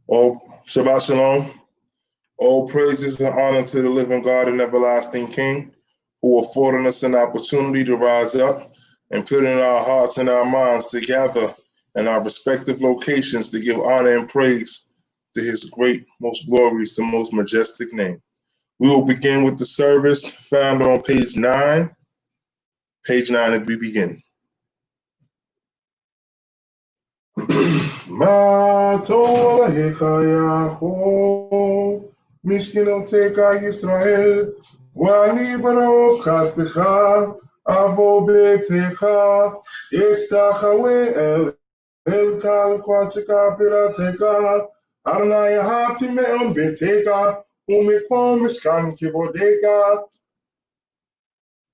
All Shabbat Shalom. All praises and honor to the living God and everlasting King, who afforded us an opportunity to rise up and put in our hearts and our minds to gather in our respective locations to give honor and praise to his great, most glorious, and most majestic name. We will begin with the service found on page 9. Page 9 as we begin. Ma Torah Hekayacho Mishkinoteka Yisrael Wani Barov Kastecha Avo Betecha Yestachawe El Kal Kwachika Pirateka Arnaya Hati Meon Beteka Umikom Mishkan Kibodeka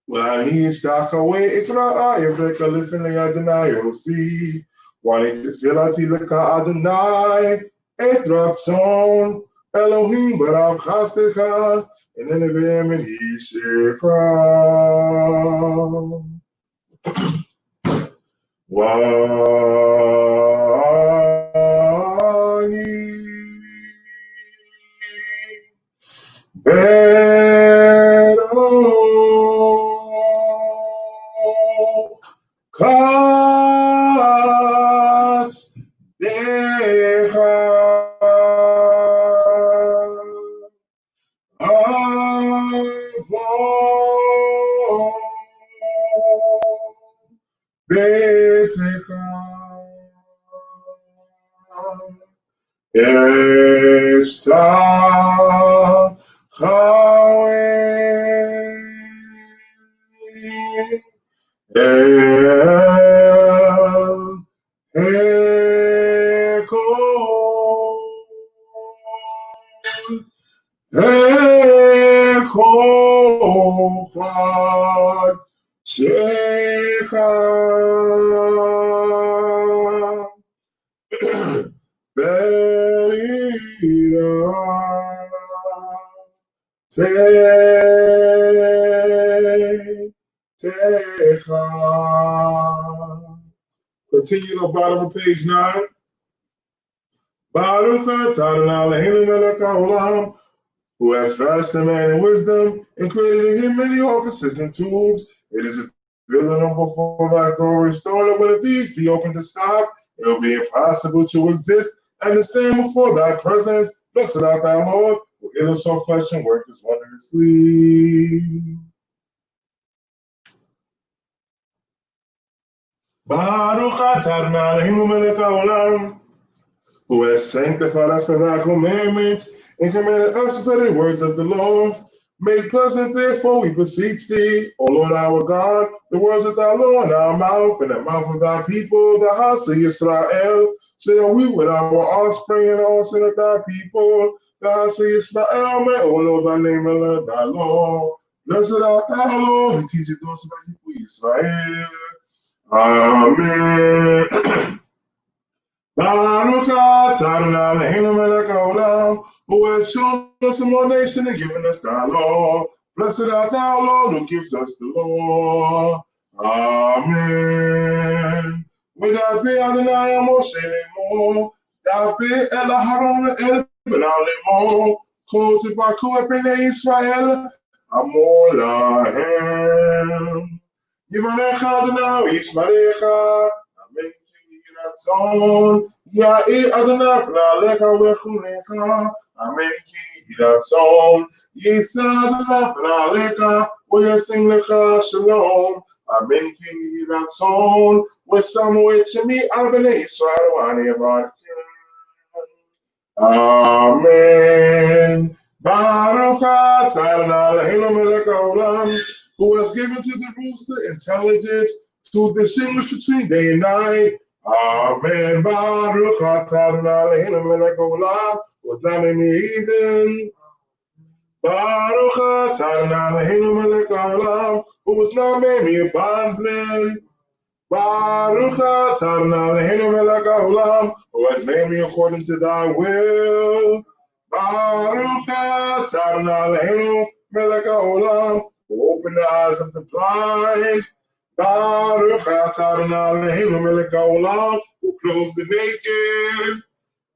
Wani Yestachawe Ikra Evreka Lifene Adonai Osi Wani Tefillah Tilaka Adonai Et Ratzon Elohim Barav Chastecha and then Nebem and Hishecha Wani Bero Kas Decha Beteka Eshtachawe El Echofad Shacharit Berira Techa. Continue on the bottom of page 9. Baruch atah Adonai Eloheinu melech haolam, who has fasted man in wisdom and created in him many offices and tubes. It is revealed before thy glory, stored when the these be open to stop. It will be impossible to exist and to stand before thy presence. Blessed art thou, Lord, who giveth all flesh and worketh wondrously. Baruch atah Adonai Eloheinu melech haolam, who has sanctified us by thy commandments and commanded us to study the words of the law. Make pleasant, therefore, we beseech thee, O Lord our God, the words of thy law in our mouth and the mouth of thy people, the house of Israel, so that we with our offspring and also of thy people, the house of Israel, may, O Lord, thy name and learn thy law. Blessed art thou, Lord, who teacheth those of thy people Israel. Amen. Baruch atah Adonai Eloheinu melech haolam, who has shown us a more nation and given us thy law. Blessed art thou, Lord, who gives us the law. Amen. V'daber Adonai Moshe lemor, daber el Aharon el b'nai lemor, kol tibaku et Bnai Yisrael, amor lahem. Yivarecha Adonai v'yishmerecha. Amen. Ratzon, Ya'ir Adonai P'nalecha V'chunecha, Amen Ki Ratzon, Yisa Adonai P'nalecha V'yasim Lecha Shalom, Amen Ki Ratzon, V'samu et Shemi al Bnei Yisrael V'ani Abarkim. Amen. Baruch atah Adonai Eloheinu melech haolam, who has given to the rooster intelligence to distinguish between day and night. Amen. Baruch atah Adonai Eloheinu melech haolam, who was not in the evening. Baruch atah Adonai Eloheinu melech haolam, who was not made me a bondsman. Baruch atah Adonai Eloheinu melech haolam, who has made me according to thy will. Baruch atah Adonai Eloheinu melech haolam, who opened the eyes of the blind. Baruch atah Adonai Eloheinu melech haolam, who clothes the naked.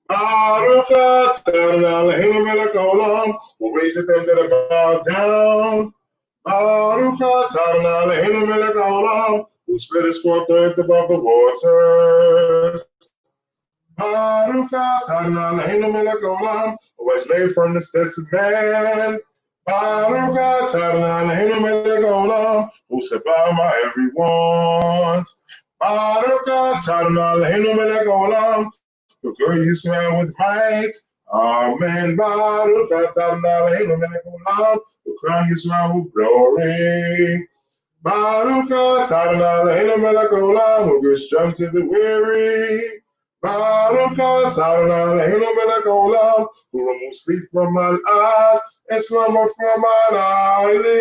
Baruch atah Eloheinu melech haolam, who raiseth them that are bowed down. Baruch atah Eloheinu melech haolam, who spreadeth forth the earth above the waters. Baruch atah Eloheinu melech haolam, who has made from the steps of man. Baruch atah Eloheinu melech haolam, who supply my every want. Baruch atah Eloheinu melech haolam, who gird Yisrael with might. Amen. Baruch atah Eloheinu melech haolam, who crown Yisrael with glory. Baruch atah Eloheinu melech haolam, who gives strength to the weary. Baruch atah Eloheinu melech haolam, who removes sleep from mine eyes and slumber from mine eyelids.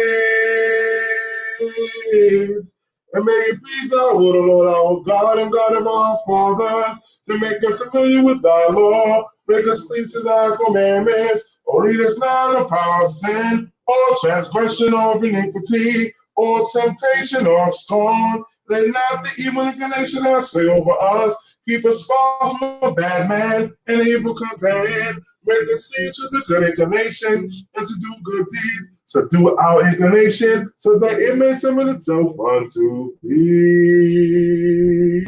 And may it be thou, O Lord, our God and God of our fathers, to make us familiar with thy law, make us cleave to thy commandments, or lead us not in the power of sin, or transgression or iniquity, or temptation or of scorn. Let not the evil inclination that say over us. Keep us far from a bad man and an evil companion. Make us see to the good inclination and to do good deeds, to do our inclination, so that it may summon itself unto thee.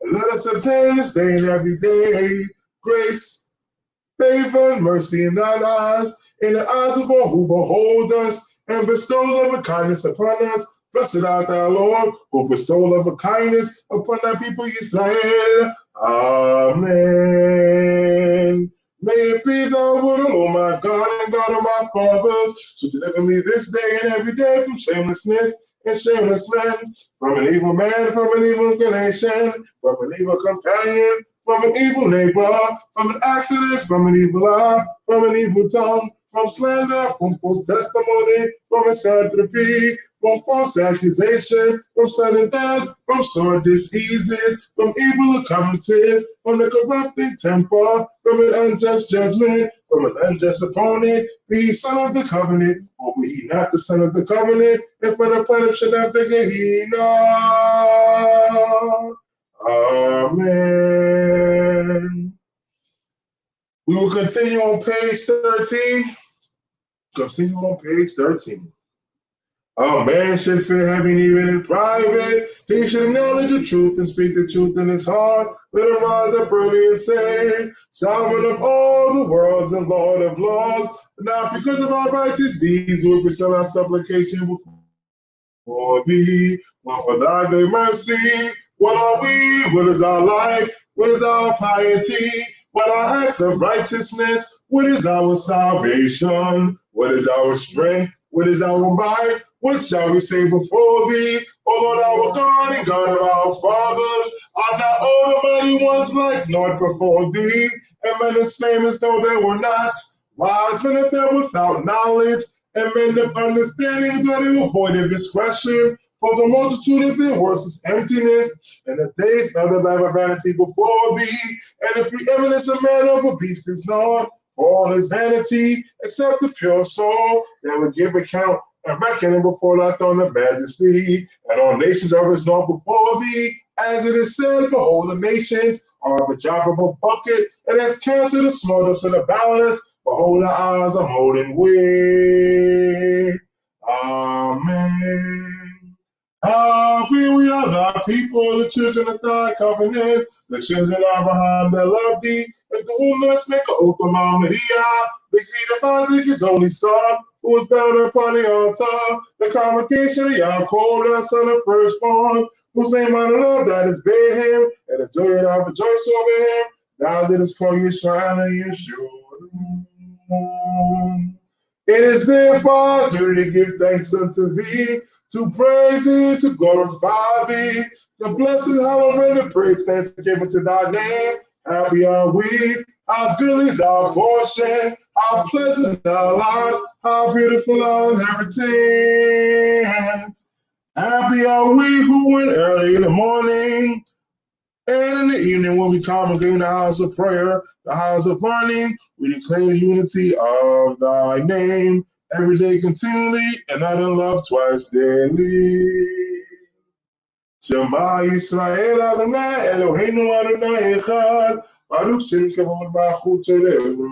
And let us obtain this day and every day grace, favor, and mercy in thine eyes, in the eyes of all who behold us, and bestow loving kindness upon us. Blessed art thou, Lord, who bestow loving kindness upon thy people Israel. Amen. May it be thou, O my God and God of my fathers, to deliver me this day and every day from shamelessness and shameless men, from an evil man, from an evil inclination, from an evil companion, from an evil neighbor, from an accident, from an evil eye, from an evil tongue, from slander, from false testimony, from misanthropy, from false accusation, from sudden death, from sore diseases, from evil occurrences, from the corrupting temper, from an unjust judgment, from an unjust opponent. Be he son of the covenant, or be he not the son of the covenant, and for the punishment of the Gehenna. Amen. We will continue on page 13. Continue on page 13. A man should fear heaven even in private. He should acknowledge the truth and speak the truth in his heart. Let him rise up early and say, Sovereign of all the worlds and Lord of laws, not because of our righteous deeds will we sell our supplication before thee, but for thy great mercy. What are we? What is our life? What is our piety? What are acts of righteousness? What is our salvation? What is our strength? What is our might? What shall we say before thee? O Lord, our God and God of our fathers, are not all the mighty ones like naught before thee? And men as famous though they were not, wise men are there without knowledge, and men of understanding though they avoided discretion. For the multitude of their works is emptiness, and the days of the life of vanity before thee, and the preeminence of man over beast is not. For all is vanity, except the pure soul that will give account and reckoning before thy throne of majesty, and all nations are as naught before thee. As it is said, behold, the nations are of a drop of a bucket, and as counted the smallness of the balance, behold, the eyes are molten weight. Amen. We are thy people, the children of thy covenant, the children of Abraham that love thee, and to whom let's make an oath along with thee. We see the Isaac, his only son, who was bound upon the altar, the convocation of Yaakov, the son of firstborn, whose name I love that is bear him, and the joy that I rejoice over him. Thou didst call Yisrael and Yeshua. It is therefore our duty to give thanks unto thee, to praise thee, to glorify thee, to bless and hallow and to praise thanksgiving to thy name. Happy are we, how good is our portion, how pleasant our lot, how beautiful our inheritance. Happy are we who went early in the morning, and in the evening when we congregate in the house of prayer, the house of learning, we declare the unity of thy name every day continually, and not in love twice daily. Shema Yisrael Adonai Eloheinu Adonai Echad Baruch Shem Kavod Malchut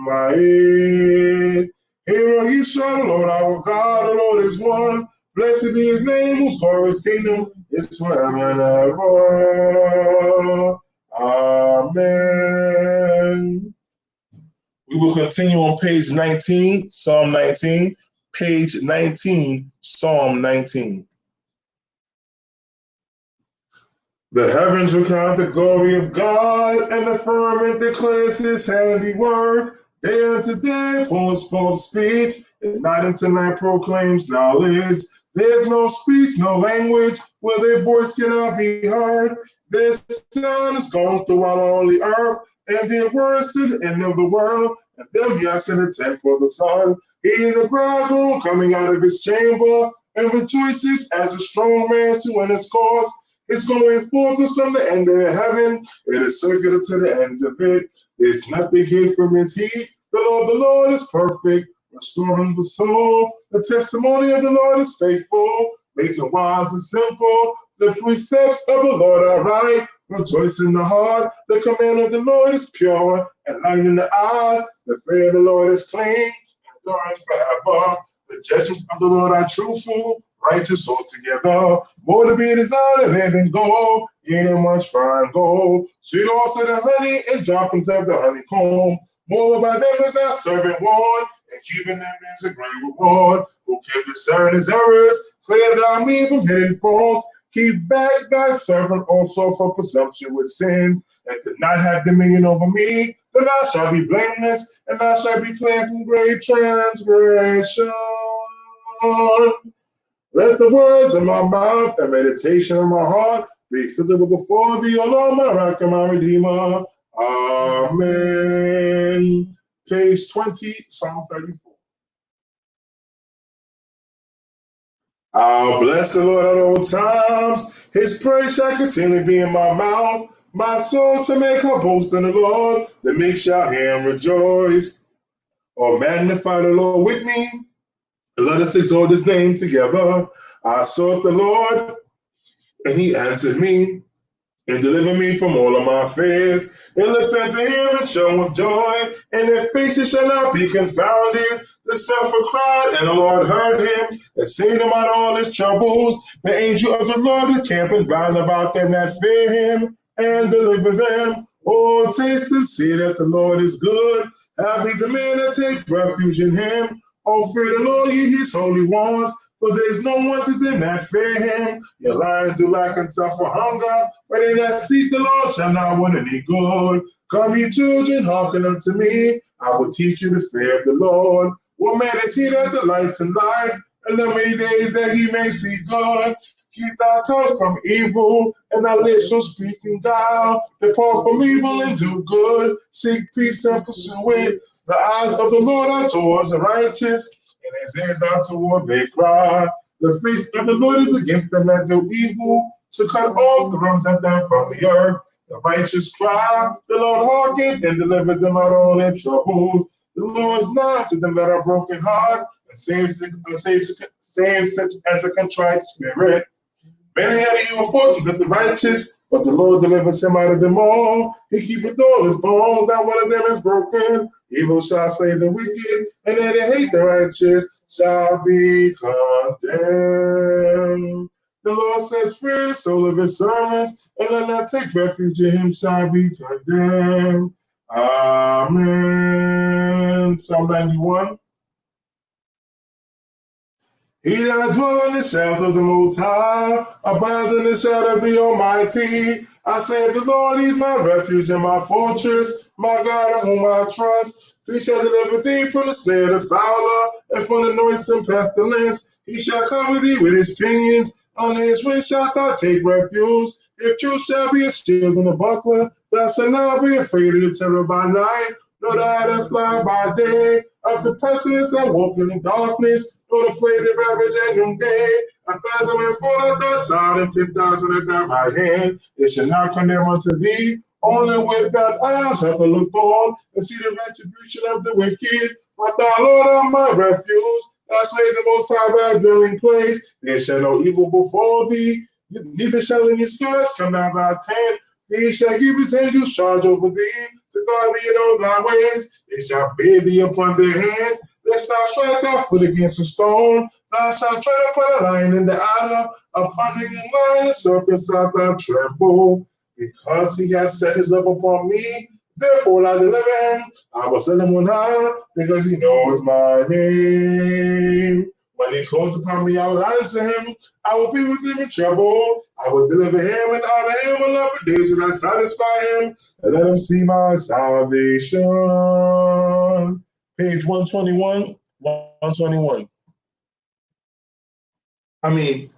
Ma'ed. Hear, O Yisrael, the Lord our God, the Lord is one. Blessed be his name, whose glorious kingdom is forever and ever. Amen. We will continue on page 19, Psalm 19. Page 19, Psalm 19. The heavens recount the glory of God, and the firmament declares his handiwork. Day unto day pours forth speech, and night unto night proclaims knowledge. There's no speech, no language, where their voice cannot be heard. Their sound is gone throughout all the earth, and their words to the end of the world. And them he has sent a tent for the sun. He is a bridegroom coming out of his chamber, and rejoices as a strong man to win his cause. His going forth is from the end of the heaven, it is circular to the ends of it. There's nothing hid from his heat. The Lord is perfect, restoring the soul. The testimony of the Lord is faithful, making wise and simple. The precepts of the Lord are right, rejoice in the heart. The command of the Lord is pure, and light in the eyes. The fear of the Lord is clean, enduring forever. The judgments of the Lord are truthful, righteous altogether. More to be desired than gold, yea, much fine gold. Sweet also the honey and droppings of the honeycomb. More by them is our servant warned, and keeping them is a great reward. Who can discern his errors? Clear thou me from hidden faults. Keep back thy servant also for presumption with sins, and to not have dominion over me. Then I shall be blameless, and I shall be cleared from great transgression. Let the words of my mouth and meditation of my heart be acceptable before thee, O Lord, my rock and my redeemer. Amen. Page 20, Psalm 34. I'll bless the Lord at all times. His praise shall continually be in my mouth. My soul shall make her boast in the Lord. The meek shall hear and rejoice. Oh, magnify the Lord with me. Let us exalt his name together. I sought the Lord, and he answered me, and delivered me from all of my fears. They looked unto him and shone with joy, and their faces shall not be confounded. The sufferer cried, and the Lord heard him, and saved him out of all his troubles. The angel of the Lord encampeth round about them that fear him, and deliver them. Oh, taste and see that the Lord is good. Happy is the man that takes refuge in him. Oh, fear the Lord, ye his holy ones, for there is no one to them that fear him. Your lions do lack and suffer hunger, but they that seek the Lord shall not want any good. Come, ye children, hearken unto me. I will teach you the fear of the Lord. What man is he that delights in life, and the many days that he may see good? Keep thy tongue from evil, and thy lips from speaking guile. Depart from evil and do good. Seek peace and pursue it. The eyes of the Lord are towards the righteous, and his ears are toward their cry. The face of the Lord is against them that do evil, to cut off the realms of them from the earth. The righteous cry, the Lord hearkens and delivers them out of all their troubles. The Lord is nigh to them that are broken heart, and saves such as a contrite spirit. Many are the evil fortunes of the righteous, but the Lord delivers him out of them all. He keepeth all his bones, not one of them is broken. Evil shall slay the wicked, and they that hate the righteous shall be condemned. The Lord sets free the soul of his servants, and let not take refuge in him shall be condemned. Amen. Psalm 91. He that dwelleth in the shadows of the Most High abides in the shadow of the Almighty. I say of the Lord, he's my refuge and my fortress, my God in whom I trust. He shall deliver thee from the snare of the fowler, and from the noisome pestilence. He shall cover thee with his pinions, under his wings shalt thou take refuge. If truth shall be a shield and a buckler, thou shalt not be afraid of the terror by night, nor the that fly by day, of the pestilence that walk in the darkness, nor the plague that ravage at noonday. 1,000 may fall at thy side, and 10,000 at thy right hand. It shall not condemn unto thee. Only with that eyes shalt thou look on, and see the retribution of the wicked. But thou, Lord, art my refuge. Thou say the Most High thy dwelling place. There shall no evil befall thee, neither shall any scourge come nigh thy tent. He shall give his angels charge over thee, to guard thee in all thy ways. They shall bear thee upon their hands, lest thou strike thy foot against a stone. Thou shalt tread upon a lion and the adder, upon the young lion and serpent shalt thou trample. Because he has set his love upon me, therefore will I deliver him. I will set him on high, because he knows my name. When he calls upon me, I will answer him. I will be with him in trouble. I will deliver him and honor him. On upper days will I satisfy him and let him see my salvation. Page 121, 121. I mean,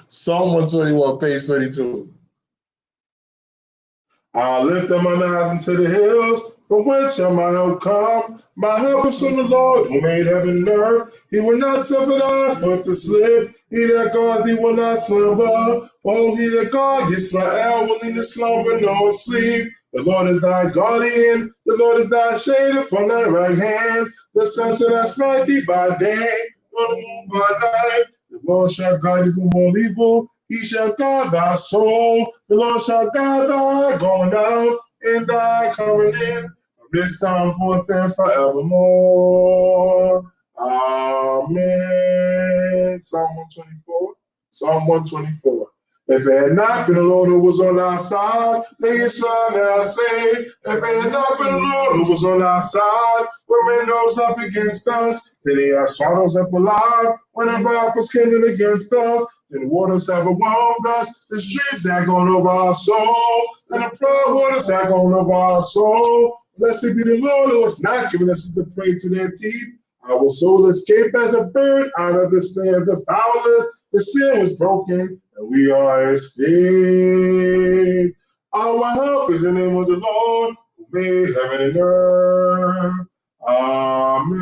Psalm 121, page 32. I'll lift up mine eyes into the hills, from whence shall my help come? My help is from the Lord, who made heaven and earth. He will not suffer thy foot to slip. He that guards thee will not slumber. Oh, he that guards Yisrael will neither slumber nor sleep. The Lord is thy guardian. The Lord is thy shade upon thy right hand. The sun shall not smite thee by day, nor the moon by night. The Lord shall guide thee from all evil. He shall guard thy soul. The Lord shall guard thy going out and thy coming in, from this time forth and forevermore. Amen. Psalm 124. Psalm 124. If it had not been the Lord who was on our side, then it shall now say, if it had not been the Lord who was on our side, when men rose up against us, then he has shot us up alive. When the rock was kindled against us, then the waters have overwhelmed us. The streams have gone over our soul, and the flood waters have gone over our soul. Blessed be the Lord who has not given us the prey to their teeth. Our soul escaped as a bird out of the snare of the fowlers. The snare was broken, and we are escaped. Our help is in the name of the Lord, who made heaven and earth. Amen.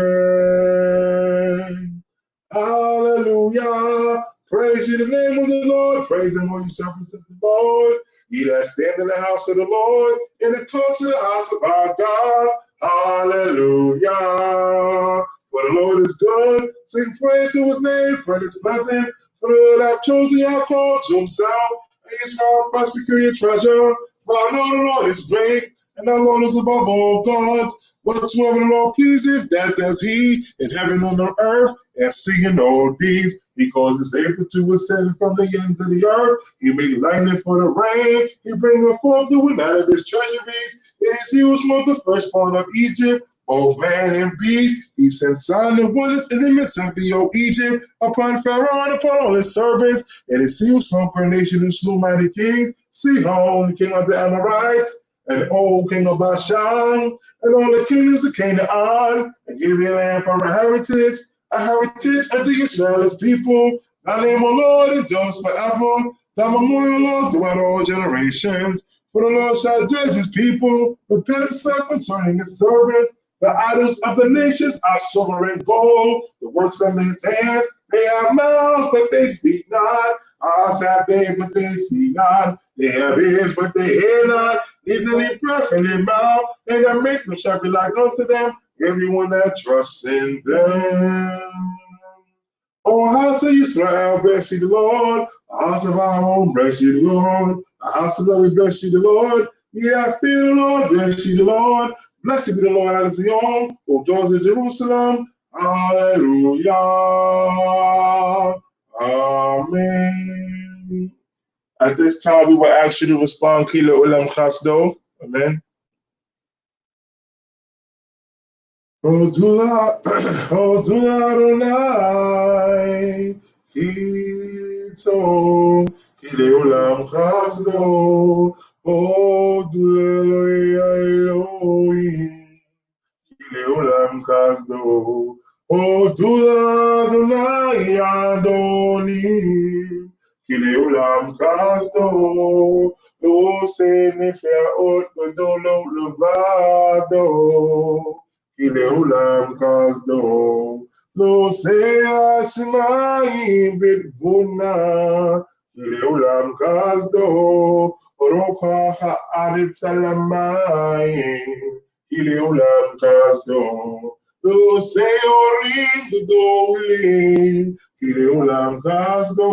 Hallelujah. Praise you in the name of the Lord. Praise him, all you servants of the Lord. Ye that stand in the house of the Lord, in the courts of the house of our God. Hallelujah. For the Lord is good. Sing praise to his name, for it is pleasant. For the Lord hath chosen your call to himself, and he shall first peculiar treasure. For I know the Lord is great, and the Lord is above all gods. Whatsoever the Lord pleaseth, that does he, in heaven and on earth, and sea and all deep. Because his favor to ascend from the ends of the earth, he made lightning for the rain. He bringeth forth the wind out of his treasuries. It is he who smote the firstborn of Egypt, both man and beast. He sent signs and wonders in the midst of thee, O Egypt, upon Pharaoh and upon all his servants. It is he who smote her nation and slew mighty kings. Sihon, king of the Amorites, and Og, king of Bashan, and all the kingdoms of Canaan, and gave their land for a heritage unto Israel his people. Thy name, O Lord, endures forever. Thy memorial, Lord, throughout all generations. For the Lord shall judge his people, repent himself concerning his servants. The idols of the nations are silver and gold, the works of men's hands. They have mouths, but they speak not. Eyes have they, but they see not. They have ears, but they hear not. Neither any breath in their mouth. They that make them shall be like unto them, everyone that trusts in them. O house of Israel, bless you the Lord. The house of our home, bless you the Lord. The house of love, bless you the Lord. Yeah, fear the Lord, bless you the Lord. Blessed be the Lord out of Zion, O doors of Jerusalem. Hallelujah. Amen. At this time, we will ask you to respond, Kila Ulam Chasdo. Amen. Oh, do Adonai, Kito, Kile Ulam Chasdo. Oh, do Elohim, Kile Ulam Chasdo. Oh, do Adonai Adonim, Kile Ulam Chasdo. Lo se nefraot Godolo Levado. Kile Ulam Chasdo, lo sea Shemaim B'Tvuna. Kile Ulam Chasdo, Orocha Haaretz Alamayim. Kile Ulam Chasdo, lo seorim Gdolim. Kile Ulam Chasdo,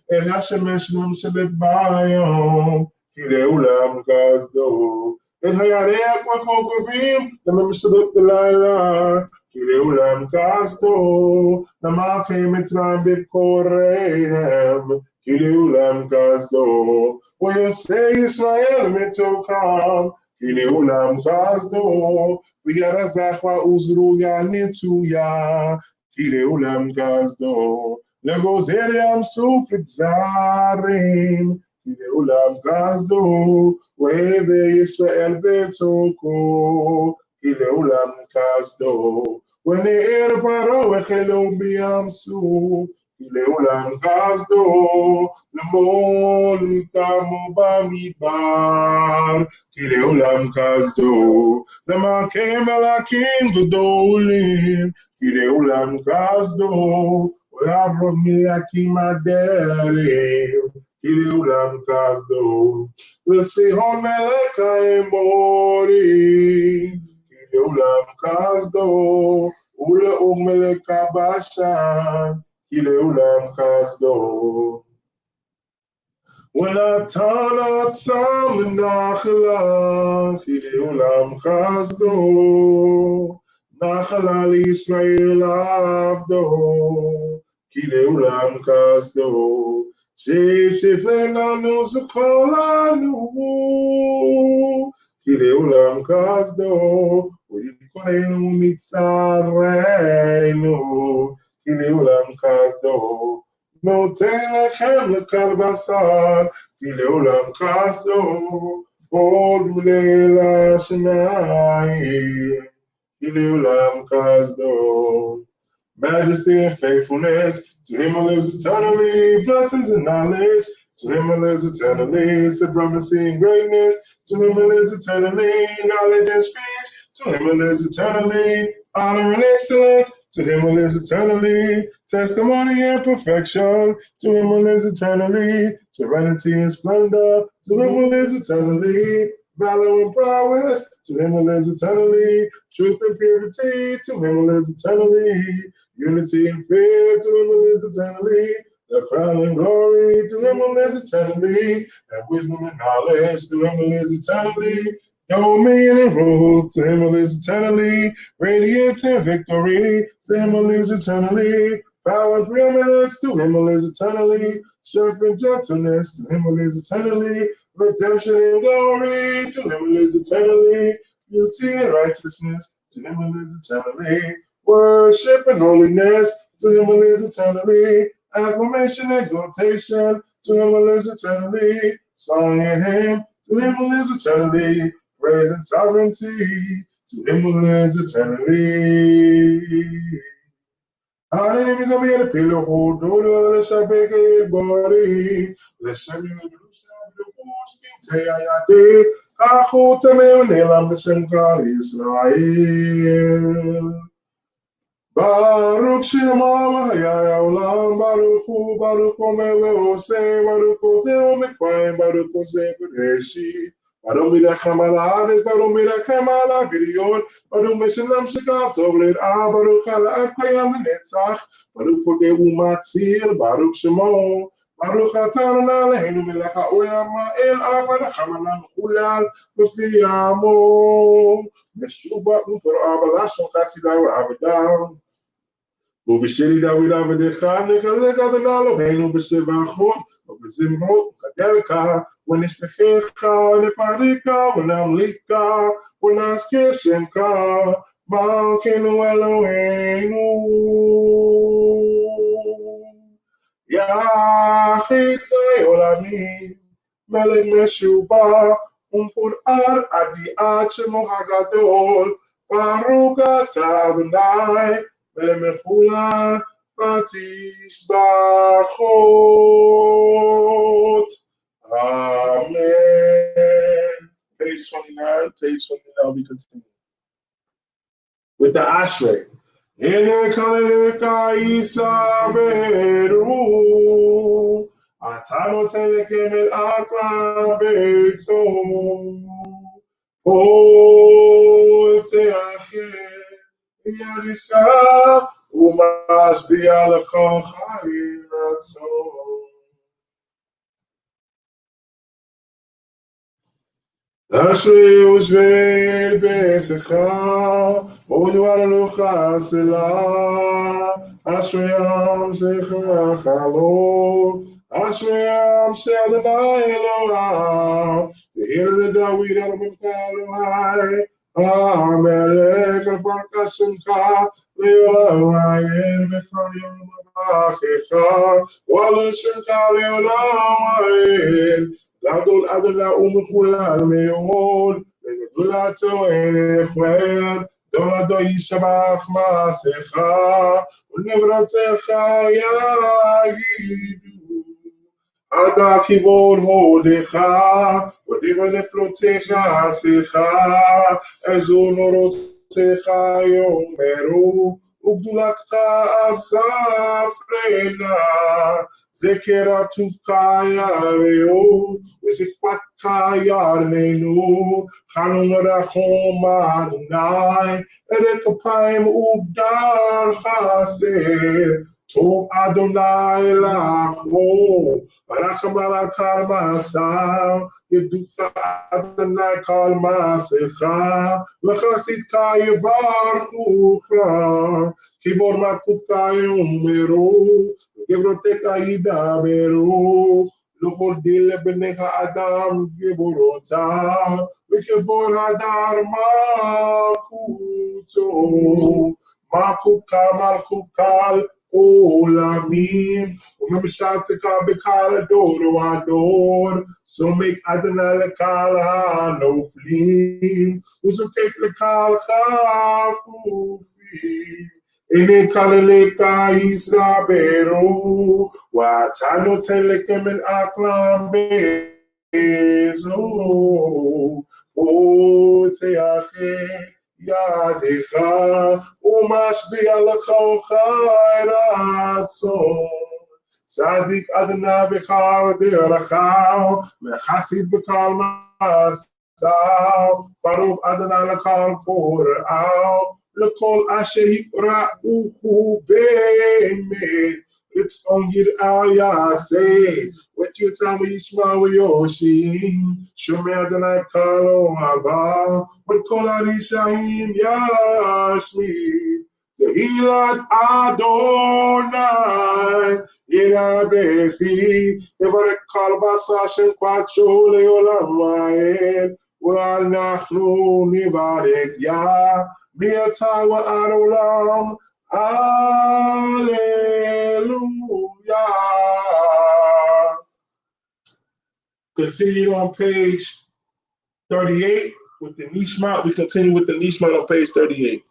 El Hashemesh Nom Shelet Bayom. כי לעולם חסדו. את הירח והכוכבים, למה משתדות בלילה, כי לעולם חסדו. למלכי מצרים בבקוריהם, כי לעולם חסדו. ויעשה ישראל מתוקם, כי לעולם חסדו. וירזח ועוזרויה נטויה, כי לעולם חסדו. לגוזר ים סוף את זרים, כי לעולם חסדו. והבא ישראל בצוקו, כי לעולם חסדו. ונער פרעה וחלום בים סוף, כי לעולם חסדו. למול קמו במדבר, כי לעולם חסדו. למכה מלאכים גדולים, כי לעולם חסדו. ולעבוד מלאכים הדרך, כי לעולם חסדו. לסיהון מלך האמורי, כי לעולם חסדו. ולאוג מלך הבשן, כי לעולם חסדו. ונתן עצם לנחלה, כי לעולם חסדו. נחלה לישראל עבדו, כי לעולם חסדו. שישפר לנו זכור לנו, כי לעולם חסדו. ויפקדנו מצערנו, כי לעולם חסדו. נותן לכם לקל בשר, כי לעולם חסדו. כל גבולי השמיים, כי לעולם חסדו. Majesty and faithfulness, to him who lives eternally, blessings and knowledge, to him who lives eternally, supremacy and greatness, to him who lives eternally, knowledge and speech, to him who lives eternally, honor and excellence, to him who lives eternally, testimony and perfection, to him who lives eternally, serenity and splendor, to him who lives eternally, valor and prowess, to him who lives eternally, truth and purity, to him who lives eternally, unity and fear, to him who lives eternally, the crown and glory, to him who lives eternally, and wisdom and knowledge, to him who lives eternally, dominion and rule, to him who lives eternally, radiance and victory, to him who lives eternally, power and preeminence, to him who lives eternally, strength and gentleness, to him who lives eternally, redemption and glory, to him who lives eternally, beauty and righteousness, to him who lives eternally, worship and holiness, to him who lives eternally, acclamation and exaltation, to him who lives eternally, song and hymn, to him who lives eternally, praise and sovereignty, to him who lives eternally. Hallelujah, is a mere pillow, hold on, let's have a body, let's have a Teyayade, Achotamel Nelam B'Shem Kol Yisrael. Baruch Shema V'Hayai Olam, Baruch Hu Me'Ve'oseh, Baruch Hu Me'Kwayim, Baruch Hu B'Reshi. Baruch Mirachem Al Haaretz, Baruch Mirachem Al Ha'Biryon, Baruch Meshalam Shekar Tov L'R'a, Baruch Ha'La'ad Kayam L'Netzach, Baruch Hodeh U'Matzil, Baruch Shemo. Baruch atah Eloheinu melech haolam ha'el v'nachamana mechulal b'fi amo. Meshuba u'torah b'lashon chasidah v'avedam. ובשלי דוד עבדך נחלק אדוני אלוהינו בשבחו ובזמרות וכדרכה ונשלחך לפריקה ונמליקה ונזכיר שמך מלכנו אלוהינו. יחיד לעולמים מלך משובח ומפורר עד שמו הגדול ברוך אתה אדוני ולמחולה ותשבחות. Amen. Page 29, we continue. With the Ashrei. Hine kaleleka isaberu, atano telekem el akla beito, ol teachem yaricha, umasbia lecha chayim atzon. Ashrei Yoshvei Beitzecha, Odualucha Selah. Ashrei Am Shechachalo, Ashrei Am Shadonai Elohim. Tehillah David Elohim Amelech Baruch Shemcha Leolam Bechol Yom Ha'achecha Wala Shemcha Leolam Gadol Adonai Umechulal Meod Legedulato Enechwed Dolado Yishabach Maasecha Unevratzecha Yagidu Ada kivod hodecha, odiva neflotecha secha, ezonorotecha yomeru, ugdulakta asafrena, zekera tufkaya veo, wesikwakaya nenu, chanunarachom adonai, erekopayim ugdal chaser, to Adonai lacho. Barakamal kal masam, Yeducha Adonai kal masecha, Lechasidka yevarchucha, Kivor makutka yomeru, Gevroteka yidaberu, Luchordil lebenecha Adam gevorota, Vikevor hadar makuto, Makukal, Olamim, Umemshatika Bekala Doro Ador, so make Adonai Lekala no flee, Usukek Lekal Chafufi, Ene Kaleleka Isaberu, Watano Telekem and Aklam Bezo, O Teache. Yadecha umashbiya l'chol chayratzon. Tzadik Adonai b'chal derachal, mechasid b'chal masav. Baruch Adonai l'chal kor'al, l'kol asher yikra'uhu be'emet. It's on Yid Al Yaseh. What you tell me, Yishma Yoshim. Shomer Adonai Kalo Haba. What Kol Arishayim Yashmi. Tehilat Adonai. Yira Befi. Evarek Kal Basashem Kwacho Leolam Vaed. Well, Nachnu Nivarek Ya. Miatawa Adolam. Hallelujah. Continue on page 38 with the Nishmat. We continue with the Nishmat on page 38.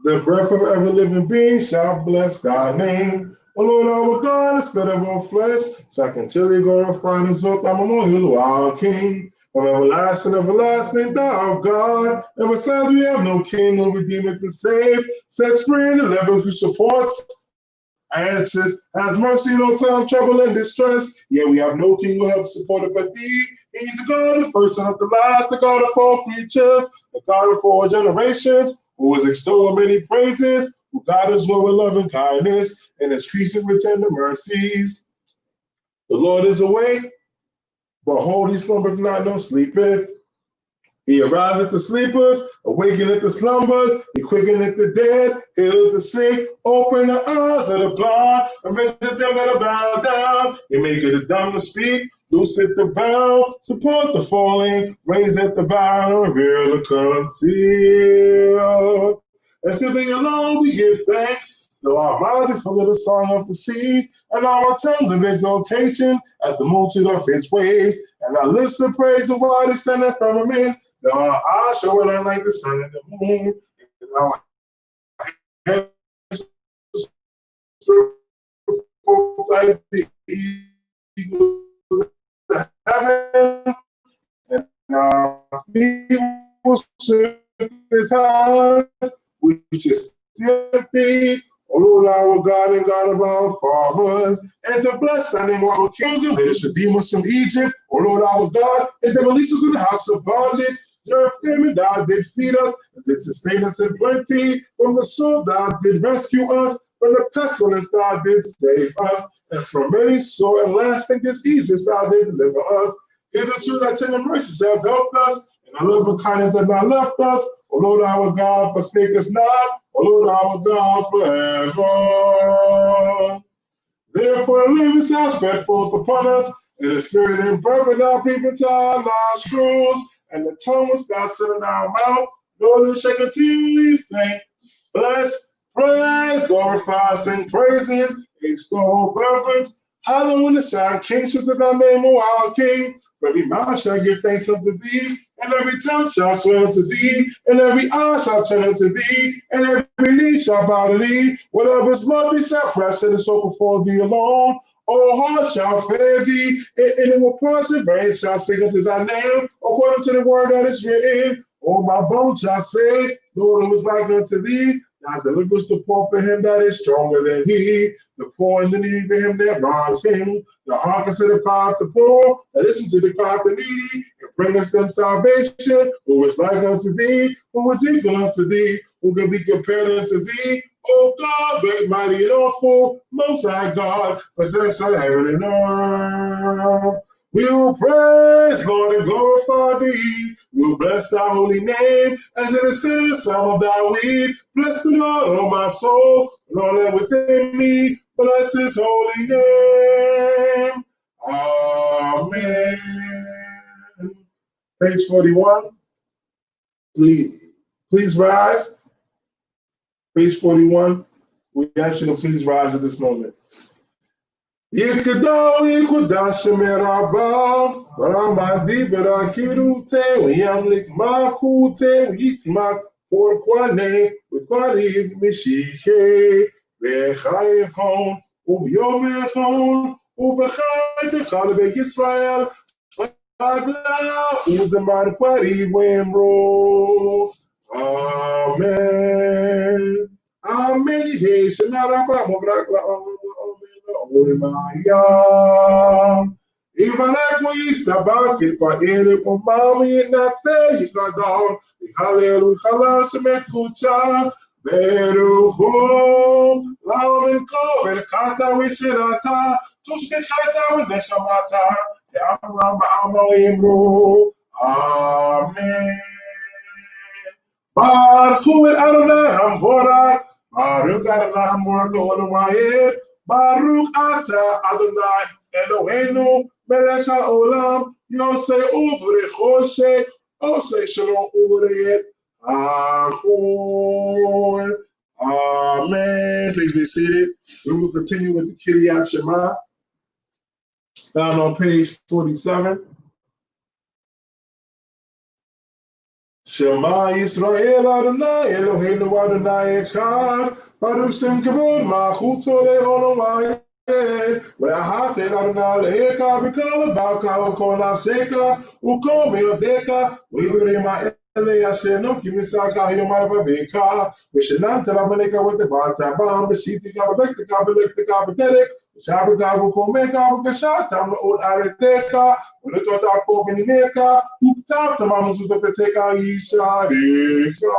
The breath of ever living being shall bless thy name. O Lord our God, the spirit of all flesh, so I continually glorify and exalt thy memorial, our King. From everlasting, everlasting, thou God. And besides, we have no king, no redeemer can save, sets free and delivers, who supports, answers, has mercy in all time, trouble, and distress. Yet we have no king who helps support it but thee. He's the God, the first and of the last, the God of all creatures, the God of all generations, who is extolled many praises, who guide us well with loving kindness, and is created with tender mercies. The Lord is awake. Behold, he slumbereth not, nor sleepeth. He ariseth the sleepers, awakeneth the slumbers, he quickeneth the dead, healeth the sick, open the eyes of the blind, and raiseth them that are bowed down. He maketh the dumb to speak, looseth the bound, support the falling, raiseth the bound, reveal the concealed. And to thee alone we give thanks. Though our mouths are full of the song of the sea, and our tongues of exaltation at the multitude of his waves, and our lips of praise the widest and the firmament, though our eyes show it like the sun and the moon, and our hands like the eagles of heaven, and our feet will serve his eyes, we just still feet. O Lord, our God and God of our fathers, and to bless thy name, our kings, and let us redeem us from Egypt. O Lord, our God, and to release us from the house of bondage. Your famine, thou did feed us, and did sustain us in plenty. From the sword, thou did rescue us. From the pestilence thou didst save us, and from many sore and lasting diseases thou didst deliver us. Hitherto thy tender mercies have helped us, and thy loving kindness has not left us. O Lord our God, forsake us not. O Lord our God, forever. Therefore the living sound spread forth upon us, and the spirit and breath thou breathe into our nostrils, and the tongue which thou set in our mouth, Lord, it shall continually thank, bless, praise, glorify, sing praises, extol, reverence, hallelujah, shine kingship to thy name, O our King. For every mouth shall give thanks unto thee, and every tongue shall swear unto thee, and every eye shall turn unto thee, and every knee shall bow to thee. Whatever is lovely shall press it, and so before thee alone. All hearts shall fear thee, and it will portion rain shall sing unto thy name, according to the word that is written. All my bones shall say, Lord, who is like unto thee? Thou deliverest the poor for him that is stronger than he, the poor and the needy for him that robs him. The hearken to the cry of the poor, and listen to the cry of the needy, and bring us them salvation. Who is like unto thee? Who is equal unto thee? Who can be compared unto thee? O God, great, mighty, and awful, most high God, possessor of heaven and earth. We will praise, Lord, and glorify thee. We will bless thy holy name, as it is said in the Psalm of David. Bless the Lord, O my soul, and all that within me. Bless his holy name. Amen. Page 41. Please rise. Page 41. We ask you to please rise at this moment. Yikadao yikuda shemeraba, baramadi barakirute, yamlik makute, yitmak porquane, ukwari mishihe, vechayekon, ubyomechon, ubechayte Kol Beth Yisrael, agla, uzamar kwari wemro. Amen. Amen. Hey, shemeraba, mobrakla, Orimaya. Ivaneko istabaki pa ere po mami na se yikador. Haleru halas mekucha. Beruho. Laumen kover kata wishirata. Tushke kata winekamata. Yamramba amoimru. Amen. Baruch Adonai Hamvorak. Baruch Adonai Hamvorak Olamaya. Baruch Ata Adonai Eloheinu Melech HaOlam Yosei Uvrechoshe Osei Shalom Uvrechet Achor. Amen. Please be seated. We will continue with the Kiryat Shema, found on page 47. Shema Yisrael Adonai Eloheinu Adonai Echad Baruch Shem Kavod Malchuto Le'olam Vayed Ve'ahavta Adonai Le'echa B'kol Levavecha U'kol nafsecha U'kol me'odecha U'ivurei ma'elei Hashem Ki misaka hayom alavecha V'shenamta Rabbanecha V'tevarta Bam V'shitika V'bektecha V'lektecha V'terek V'shabecha V'komecha V'kashatam V'od aretecha V'letota Fo B'nimecha U'ptavta Ma'muzuz V'petecha Yisharecha.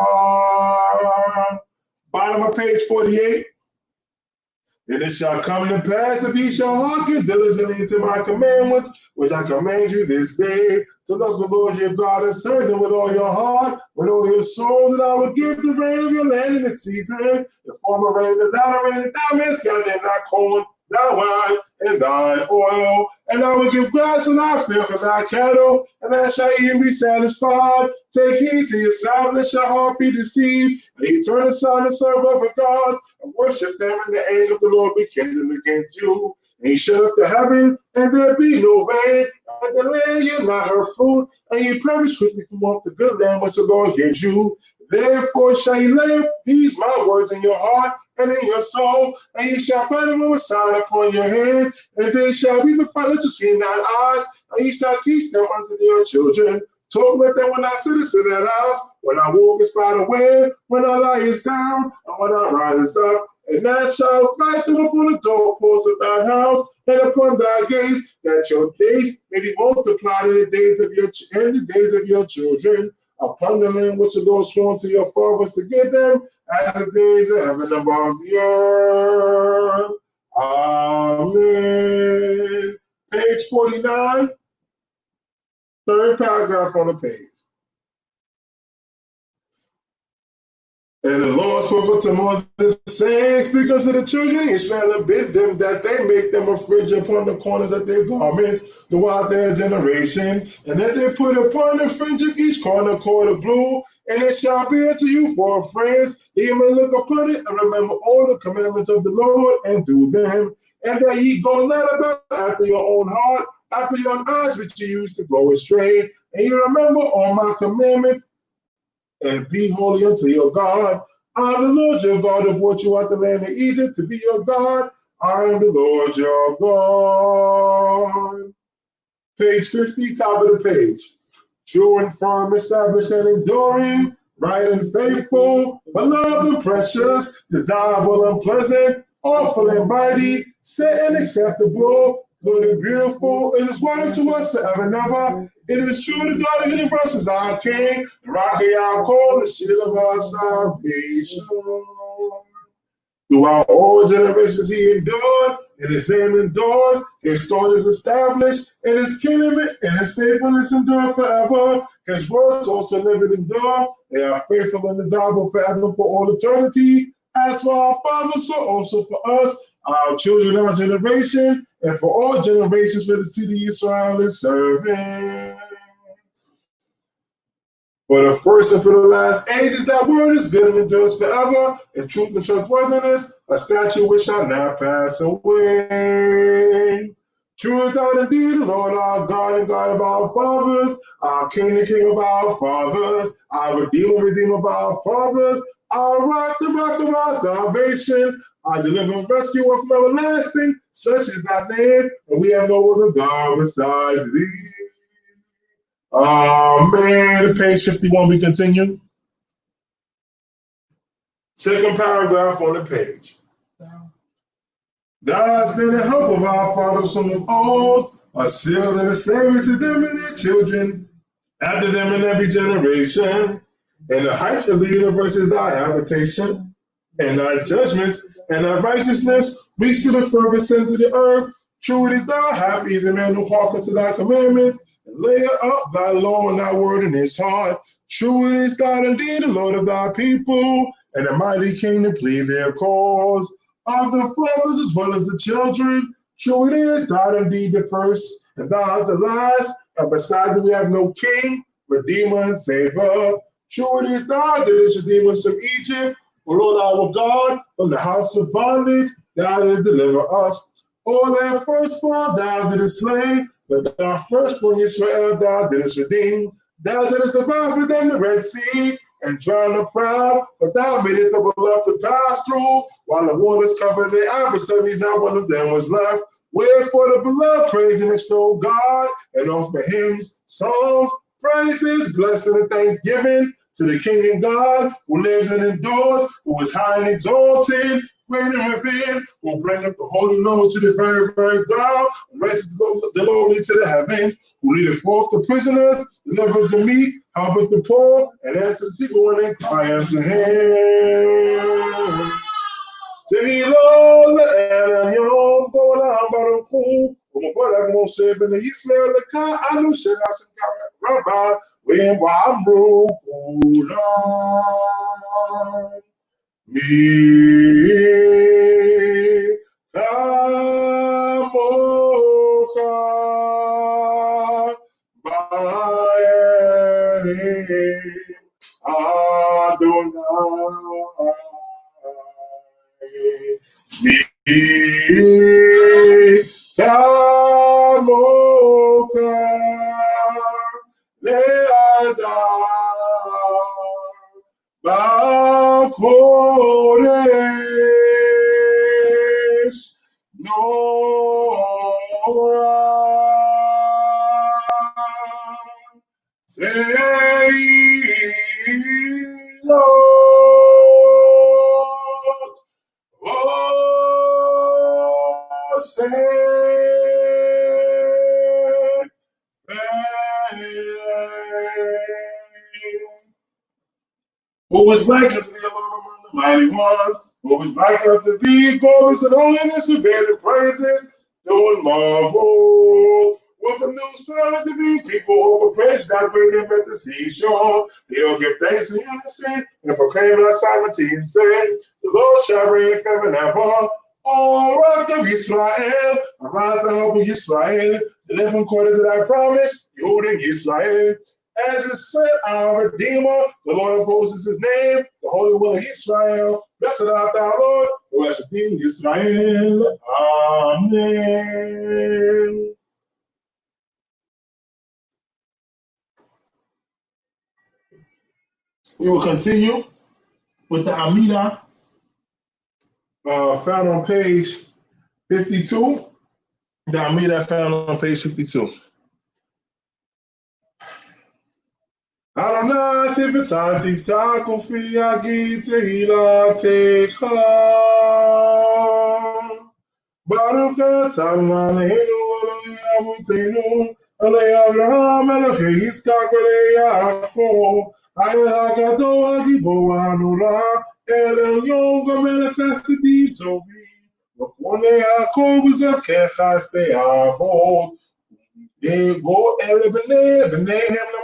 Bottom of page 48. And it shall come to pass if ye shall hearken diligently to my commandments, which I command you this day, to love the Lord your God and serve him with all your heart, with all your soul, that I will give the rain of your land in its season, the former rain, the latter rain, and thou mayest gather in thy corn, thy wine, and thy oil, and I will give grass and thy field for thy cattle, and thou shalt eat and be satisfied. Take heed to yourself, lest your heart be deceived, and ye turn aside and serve other gods, and worship them, and the anger of the Lord be kindled against you. And he shut up the heaven, and there be no rain, and the land yield not her fruit, and ye perish quickly from off the good land which the Lord gives you. Therefore shall ye lay up these my words in your heart and in your soul, and ye shall put them with a sign upon your hand, and they shall be the fire to see in thine eyes, and ye shall teach them unto your children. Talk with them when I sit in that house, when I walk by the way, when I lie down, and when I rise up. And thou shalt write them upon the doorposts of thy house and upon thy gates, that your days may be multiplied in the days of your children. upon the land which the Lord swore to your fathers to give them, as the days of heaven above the earth. Amen. Page 49, third paragraph on the page. And the Lord spoke unto Moses, saying, Speak unto the children of Israel, and bid them that they make them a fringe upon the corners of their garments throughout their generation, and that they put upon the fringe of each corner a cord of blue, and it shall be unto you for a fringe, that ye may look upon it, and remember all the commandments of the Lord, and do them, and that ye go not about after your own heart, after your own eyes which ye used to go astray, and ye remember all my commandments, and be holy unto your God. I am the Lord your God who brought you out the land of Egypt to be your God. I am the Lord your God. Page 50, top of the page. True and firm, established and enduring, right and faithful, beloved and precious, desirable and pleasant, awful and mighty, set and acceptable, good and beautiful, is His word unto us forever and ever. It is true the God of the universe is our King, the rock of our call, the shield of our salvation. Throughout all generations He endured, and His name endures, His throne is established, and His kingdom and His faithfulness endure forever. His words also live and endure, they are faithful and desirable forever for all eternity. As for our fathers, so also for us, our children, our generation, and for all generations for the city of Israel is serving. For the first and for the last ages, that word is good and endures forever, in truth and trustworthiness, a statute which shall not pass away. True is thou indeed, the Lord our God and God of our fathers, our King and King of our fathers, our Redeemer of our fathers, our rock, the rock of our salvation, our deliverer and rescuer from everlasting, such is thy name, and we have no other God besides thee. Amen. Page 51, we continue. Second paragraph on the page. Thou hast been the help of our fathers from of old, a shield and a savior to them and their children, after them in every generation. And the heights of the universe is thy habitation, and thy judgments and thy righteousness reach to the furthest ends of the earth. True it is thou, happy is the man who hearkens to thy commandments, and lay up thy law and thy word in his heart. True it is thou indeed, the Lord of thy people, and a mighty king to plead their cause. Of the fathers as well as the children, true it is thou indeed the first, and thou the last, and beside thee we have no king, redeemer, and savior. True it is thou didst redeem us from Egypt, O Lord our God, from the house of bondage, thou didst deliver us. All their firstborn thou didst slay, but thou firstborn Israel thou didst redeem. Thou didst divide for them the Red Sea, and drown the proud, but thou madest the beloved to pass through, while the waters covered their adversaries, not one of them was left. Wherefore the beloved praise and extol God, and offer hymns, songs, praises, blessing, and thanksgiving to the King and God, who lives and endures, who is high and exalted, great and revered, who bringeth the holy Lord to the very, very ground, and raises the lowly to the heavens, who leadeth forth the prisoners, delivers the meek, helpeth the poor, and answers the people when they cry unto him. Tehillah and Yom Tolam Baruchu, Umubarak Moshe Ben Yisrael Leka Anu Shenas Rabba, Wim Wamru Kulam. Mi Kamocha Ba'e Adonai. Mi Kamocha Le'adam Ba'kodesh Norah Seilot Who is like unto thee alone among the mighty ones? Who is like unto thee, glorious in holiness, availing praises, doing marvel? With the new son of the divine people, over praise that great name at the seashore. He'll give thanks in unison and proclaim thy sovereignty and say, the Lord shall reign forever and ever. O rock of Israel, arise and help Israel, deliver according to thy promise, Yehudim Israel. As it said, our Redeemer, the Lord of hosts is his name, the Holy One of Israel. Blessed art thou, Lord, who has redeemed Israel. Amen. We will continue with the Amida found on page 52. The Amida found on page 52. Adonai sifetati takufi agi tehilatecha. Baruch atah Eloheinu Elokei Avotenu Elokei Avraham Elokei Yitzchak Elokei Yaakov Hayel HaGadol HaGibor HaNorah El Elyon Melech Chassidim Tovim V'konei Yaakov V'zakei Chasdei Avot Go El Bneihem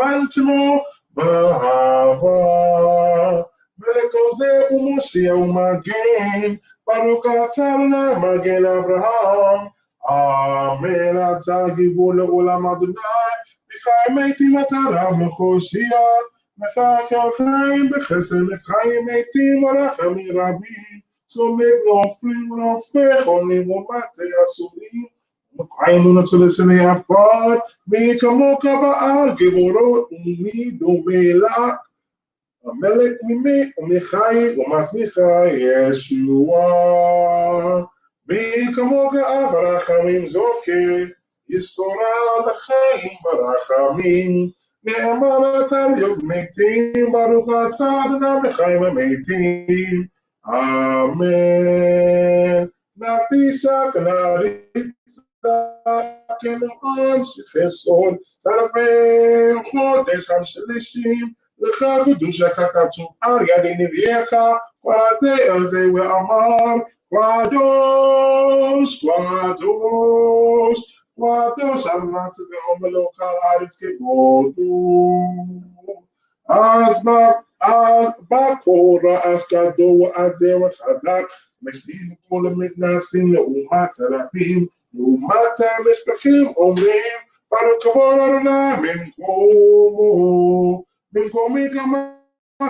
Leman Shemo B'Ahava Melech Ozeh u'Moshe u'Magen Baruch atah Magen Avraham. Amen. Atah gibor le'olam Adonai. Mechai metim atah rav lechoshia. Mechai chaim b'chesed mechai metim v'rachamim rabim. So make no offering v'nofech onim u'matei asurim. Mechai emunah l'shnei afar. Mi kamoka ba'al giborot u'mi domei lach. המלך ממי ומחי ומסמיך ישוע. מי כמוך אב הרחמים זוכר, יסתורה לחיים ברחמים. נאמר אתה להיות מתים, ברוך אתה אדוני בחיים המתים. אמן. נקדישה כנריצה כנועם שחסון, צלפי חודש חמשלישים. לך קדושה כתוב על ידי נביאך, וזה זה ואמר, קדוש, קדוש, קדוש, על מעשה ואומר לו קל הארץ כבודו. אז בקור רעש גדול ועד דרך חזק, משפיעים כל המתנסים לעומת צלפים, לעומת המשפחים אומרים, ברוך כבוד אדוני במקומו. במקומי גם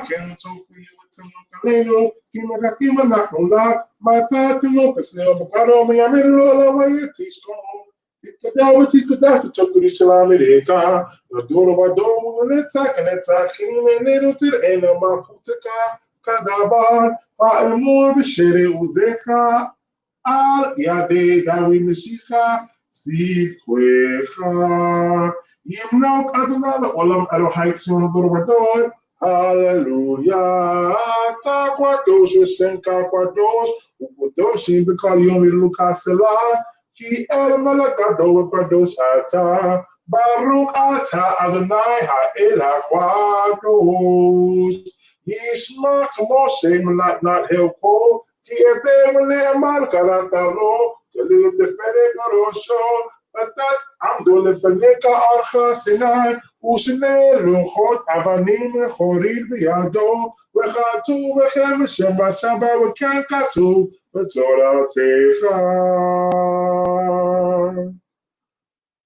כן צופי וצמוק עלינו, כי מחכים אנחנו לך, מתי תינוק אסלר בקרו מימין לו לעולם תשכון. תתקדש ותתקדש תצ'קורי של אמריקה, לדור ודור ולנצח הנצחים עינינו תראינו מלכותך, כדבר האמור בשרי עוזך, על ידי דוד משיחה צדקך. ימלוך אדוני לעולם אלוהי ציון דור ודור, הללויה. אתה קדוש ושמך קדוש, וקדושים בכל יום ילוך סלה, כי אל מלך גדול וקדוש אתה, ברוך אתה אדוני האל הקדוש. ישמע כמו שמנתנת חלקו, כי אבן ונאמן קראת לו, כליל תפארת בראשו, ותת עמדו לפניך ארכה סיני, ושני לוחות אבנים חורית בידו, וכתוב וכן בשם בשבת, וכן כתוב בתורתך.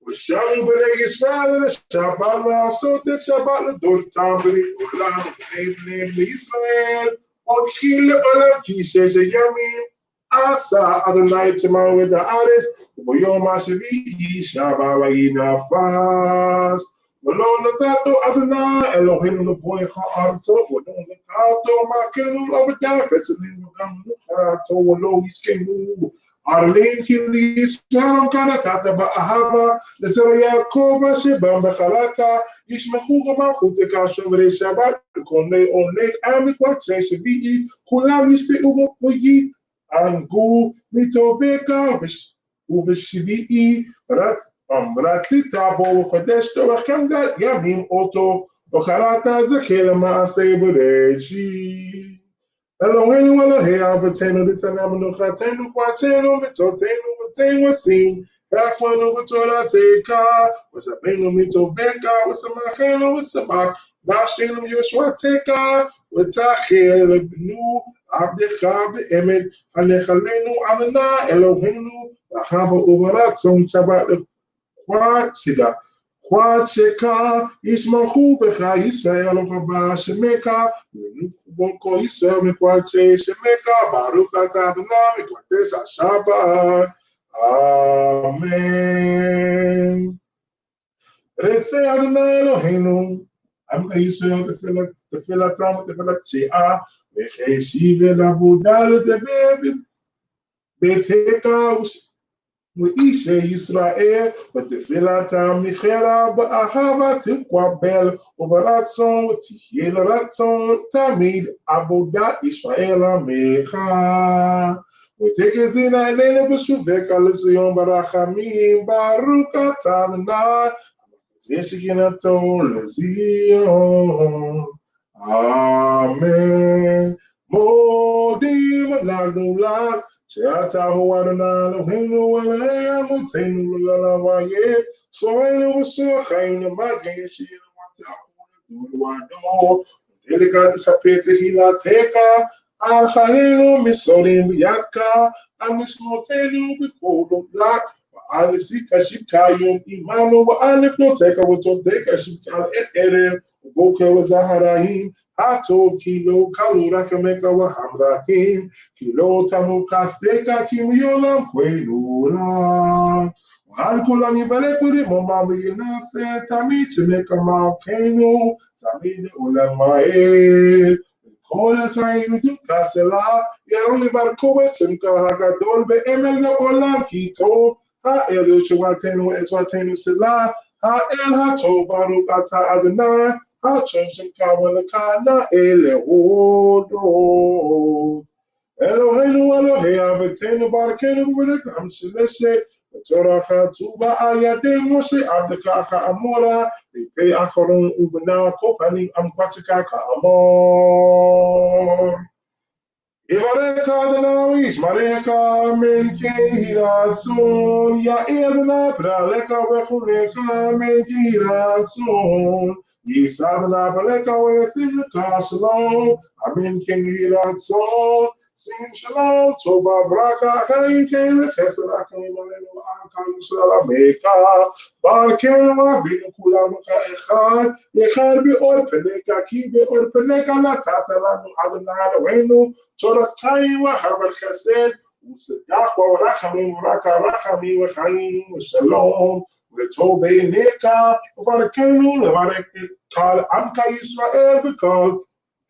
ושרו בני ישראל לשבת, לעשות את שבת לדורתם ולעולם, בני ישראל, הולכי לעולם כי 6 ימים. עשה אדוני את שמו ואת הארץ, וביום השביעי שבה ויהי נפש. ולא נתתו אדוני אלוהינו לבואך ארצו, ולא נתתו מכנו לא בדפס, וגם נתתו ולא ישכנו. ערלים כי לישראל כאן נתת באהבה, לזרע יעקב אשר בם בחלת, ישמחו במלכותך שומרי שבת, וכל עונג עם מקודשי שביעי, כולם ישבעו בפויית. ענגו מטובך ובשביעי רצית בו וחדש תורכם ימים אותו, Ocharata Zakela Maase Budechi. Elohim Elohim Avatenu Litanamanu Khatenu Quatenu Mitotenu Matenu Sim. Rakwanu Watola Teka. Was a Benu Mito Beka. Was a Mahenu was a Mak. Nashinum Yoshua Teka. Watachel Benu Abdecha Be'emet. Hanechalenu Adonai Elohenu. Ahava Uvaratzon Shabbat Quatsiga. Quacheka Ismahu Becha Yisrael Haba Shemeka Boko Yisrael Mikwache Shemeka Baruch Atadonai Mikwates Shabbat. Amen. Retse Adonai Eloheinu Amka Yisrael Tefillah Tam Tefillah Shea Vecheshive Labudal Tebeb Beteka Moishe Yisrael, but the Tefillah Michela, but Ahava Tikwabel, over Ratzon, Tihiel Ratzon, Tamid, Abodat Israel Amecha. We take a zina and then Bashuvek Alision Barachamim, Baruch Atanai, Zeshikinato Lezion. Amen. Modim Nagulak. She'atahu Adonai Eloheinu Elohim Eloheinu L'Alavaye Soreinu V'Shechainu Magin She'enu Atahu L'Adu Delika Disapete Hilateka Al Chainu Misorim B'Yadka Al Mishmotenu B'Kodo Lak Al Nisika Shikayum Imanu Al Nifloteka V'Tovdeka Shikal Et Erev Boker V'Zaharayim Hatov Kilo Kalura Kameka V'Hamrakim Kilo Tamu Kasteka Kimyolam Kwenula Al Kulam Yibalek Mama Yinase Tamid Shemeka Malkenu Tamid Ulamae Kol Chaim Kasela Yaruli Barkovet Shemka Hagadol Be'emel Olam Kito Ha'el Shewatenu Eswatenu Sela Ha'el HaTov Baruch Ata Adonai HaChoshem Kawalakana Elehodo Eloheinu Elohei Avatenu Barakenu V'Nekam Sheleshe V'Torah Chatuba Al Yadei Moshe Abdekacha Amora V'Pei Acharon U'B'Na Kohanim Amkwachika Ka'amor Ivareka Adonai Yishmareka Men Kehiratzon Ya'ir Adonai Praleka V'Chureka Men Kehiratzon Yisavna Baleka V'Yasim Leka Shalom Amen Kehiratzon Sim Shalom Tova Braka Chaim Kein Chesed Akim Alenu Ankal Yisrael Ameka Balken V'Avinu Kulam Ka'echad Yechad Be'or Peneka Ki Be'or Peneka Natata Lanu Adonai Eloheinu Torat Chaim V'Chavar Chesed U'Tzedach V'Rachamim V'Raka Rachamim V'Chaim V'Shalom V'Tov B'Eineka V'Barakenu L'Barek Et Kal Amka Yisrael V'Kal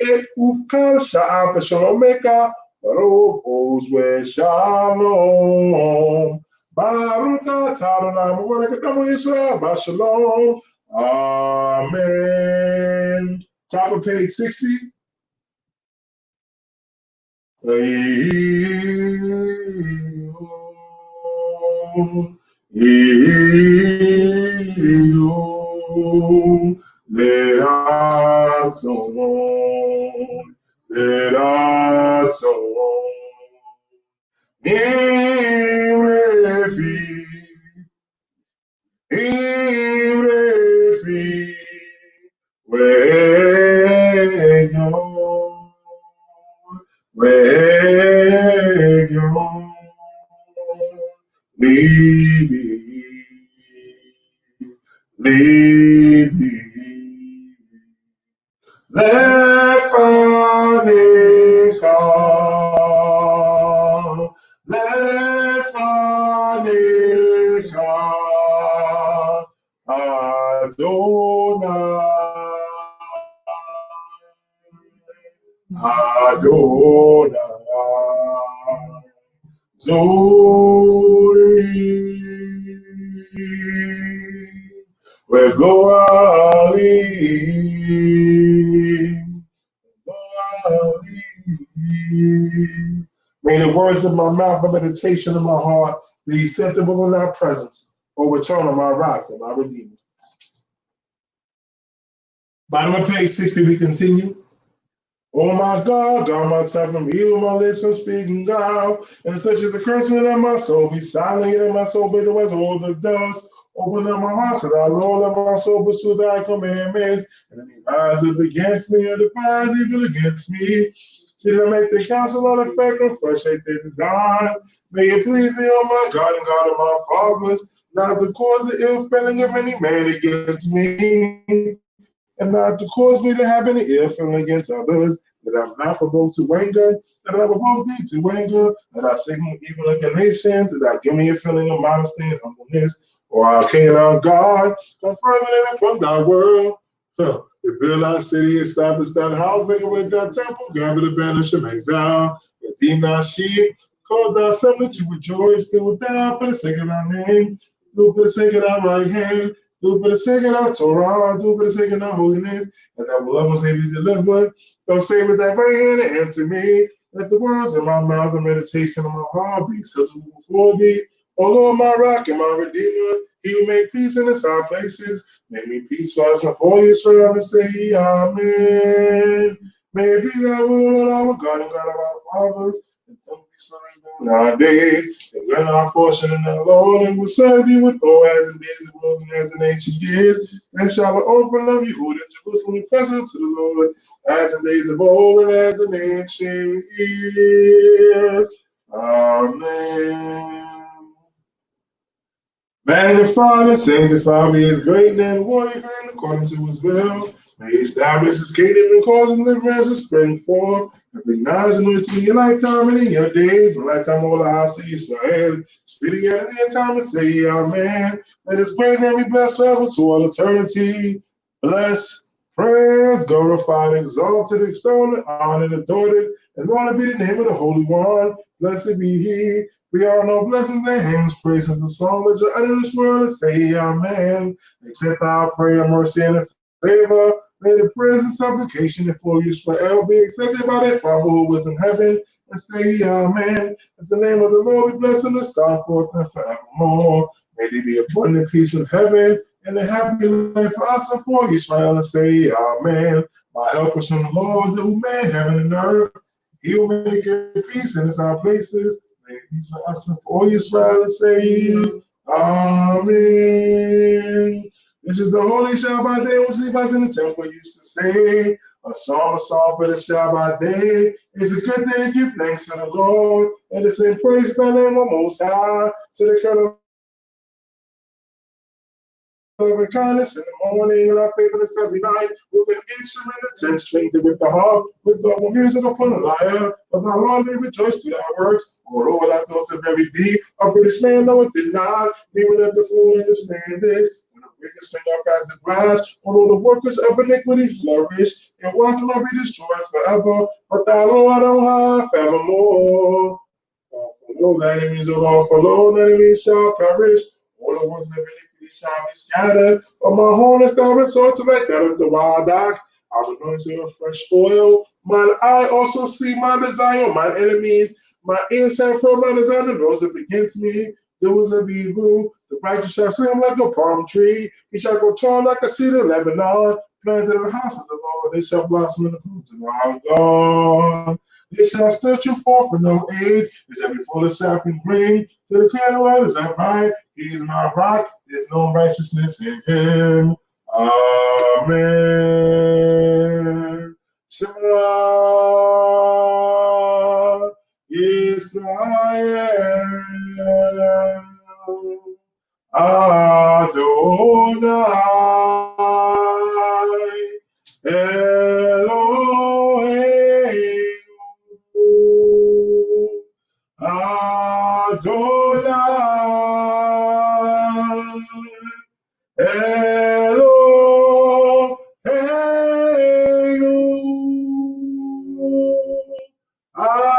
Et Uvkal Sha'av V'Shalomeka Baruch Oz V'Shalom Baruch Atah Adonai M'Barek Et Amo Yisrael B'Shalom. Amen. Top of page 60. Lead me, Lefanecha, Adonai, Adonai, Zori. We're going. May the words of my mouth and meditation of my heart be acceptable in thy presence, O return of my rock and my redeemer. Bottom of page 60, we continue. Oh my God, guard my tongue from evil, my lips from speaking God. And such is the curse within my soul. Be silent in my soul, but the rest all the dust. Open up my heart to thy Lord, let my soul pursue thy commandments. And any rise up against me or devise evil against me. Should I make the counsel of the fact and frustrate their design? May it please thee, O my God and God of my fathers, not to cause the ill feeling of any man against me, and not to cause me to have any ill feeling against others, that I'm not provoked to anger, that I provoke thee to anger, that I signal evil inclinations, that I give me a feeling of modesty and humbleness, or I cannot God, come further than upon thy world. Rebuild thy city, establish thy house, make away thy temple, gather the banish of exile, redeem thy sheep, cause thy assembly to rejoice, do it thou for the sake of thy name, do it for the sake of thy right hand, do it for the sake of thy Torah, do it for the sake of thy holiness, that thy beloved may be delivered. Thou say with thy right hand and answer me. Let the words of my mouth and meditation of my heart be acceptable before thee. O Lord, my rock and my redeemer, he who made peace in his high places, make me peace for us and for Israel, and say, Amen. May it be thy will, Lord, our God and God of our fathers, and some peace in our days, and grant our portion in the Lord, and will serve thee with all as in days of old and as in ancient years. Then shall the open of Yehuda and Jerusalem be present to the Lord, as in days of old and as in ancient years. Amen. Magnify and sanctify be his great name, warrior grand according to his will. May he establish his kingdom and cause deliverance to spring forth. And acknowledge anointing in your lifetime and in your days, and lifetime all the house of Israel. Speeding at any time and say, Amen. Let his great name be blessed forever to all eternity. Bless, praise, glorified, exalted, extolled, honored, adored, and honored be the name of the Holy One. Blessed be he. We all know blessings and hands, praises the song which are uttered in this world and say, Amen. Accept our prayer, mercy, and favor. May the prayers and supplication before you Israel be accepted by their Father who is in heaven, and say, Amen. That the name of the Lord be blessed and established forth and forevermore. May there be abundant peace in heaven and a happy life for us and for Israel, and say, Amen. My help is from the Lord who made heaven and earth. He will make it peace in his high places. May peace for us and for Israel, and say, Amen. This is the holy Shabbat day which Levites in the temple used to say. A song for the Shabbat day. It's a good day to give thanks to the Lord and to sing praise to the name of Most High. To the kind of loving kindness in the morning, and I pray for this every night with an instrument of 10 strings with the harp, with the music upon the lyre. But thy Lord may rejoice through thy works. Moreover, thy thoughts of every deed. A British man knoweth it not, neither let the fool understand this. When the wicked spring up as the grass, although the workers of iniquity flourish, and wealth will not be destroyed forever. But thy Lord on high forevermore. For no enemies of all, for no enemies shall perish. All the works of iniquity shall be scattered. But my horn is thou resorts like that of the wild ox. I will anoint you with fresh oil. Mine eye also see my desire, my enemies. My ears have heard my desire, and rose up against me. Doers of evil, the righteous shall sing like a palm tree. He shall go tall like a cedar Lebanon. Planted in the house of the Lord, they shall blossom in the courts of our God. They shall stretch you forth in no age. They shall be full of sap and green. To declare the Lord is upright. He is my rock. There's no righteousness in him. Amen. Shema Yisrael. Adonai. Eloheinu. Adonai. Eloheinu. Adonai.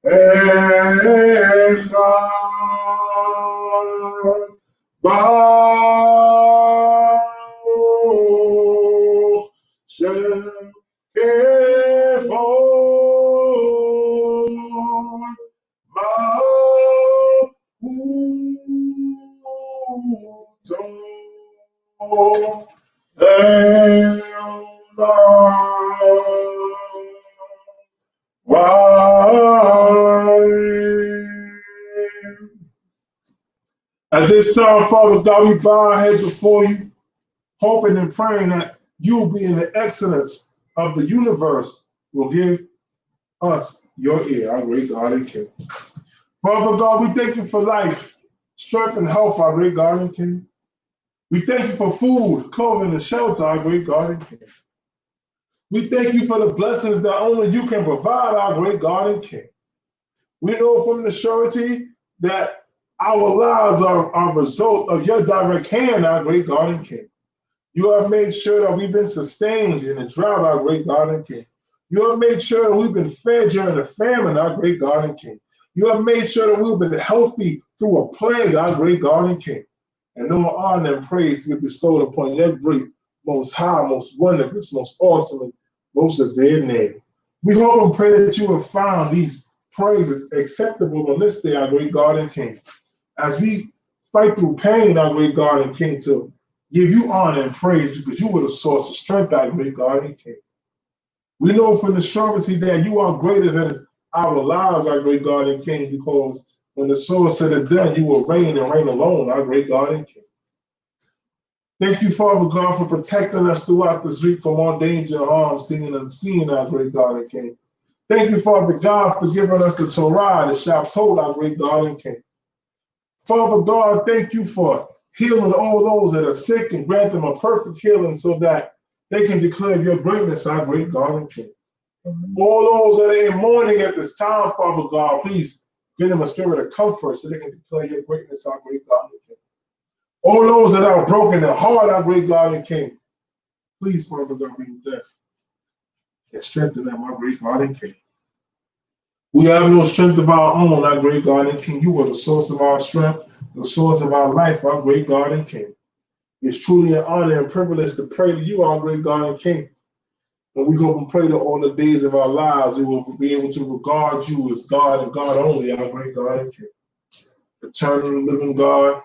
Echad. Baruch Shem Kevod Malchuto At this time, Father God, we bow our heads before you, hoping and praying that you, being the excellence of the universe, will give us your ear, our great God and King. Father God, we thank you for life, strength, and health, our great God and King. We thank you for food, clothing, and shelter, our great God and King. We thank you for the blessings that only you can provide, our great God and King. We know from the surety that our lives are a result of your direct hand, our great God and King. You have made sure that we've been sustained in the drought, our great God and King. You have made sure that we've been fed during the famine, our great God and King. You have made sure that we've been healthy through a plague, our great God and King. And all honor and praise to be bestowed upon your great, most high, most wondrous, most awesome, and most severe name. We hope and pray that you have found these praises acceptable on this day, our great God and King. As we fight through pain, our great God and King, to give you honor and praise because you were the source of strength, our great God and King. We know from the surety that you are greater than our lives, our great God and King, because when the soul said it done, you will reign and reign alone, our great God and King. Thank you, Father God, for protecting us throughout this week from all danger, harm, seen and unseen, our great God and King. Thank you, Father God, for giving us the Torah, the Shacharit, our great God and King. Father God, thank you for healing all those that are sick and grant them a perfect healing so that they can declare your greatness, our great God and King. All those that are in mourning at this time, Father God, please give them a spirit of comfort so they can declare your greatness, our great God and King. All those that are broken in heart, our great God and King, please, Father God, be with them and strengthen them, our great God and King. We have no strength of our own, our great God and King. You are the source of our strength, the source of our life, our great God and King. It's truly an honor and privilege to pray to you, our great God and King. And we hope and pray that all the days of our lives we will be able to regard you as God and God only, our great God and King. Eternal living God,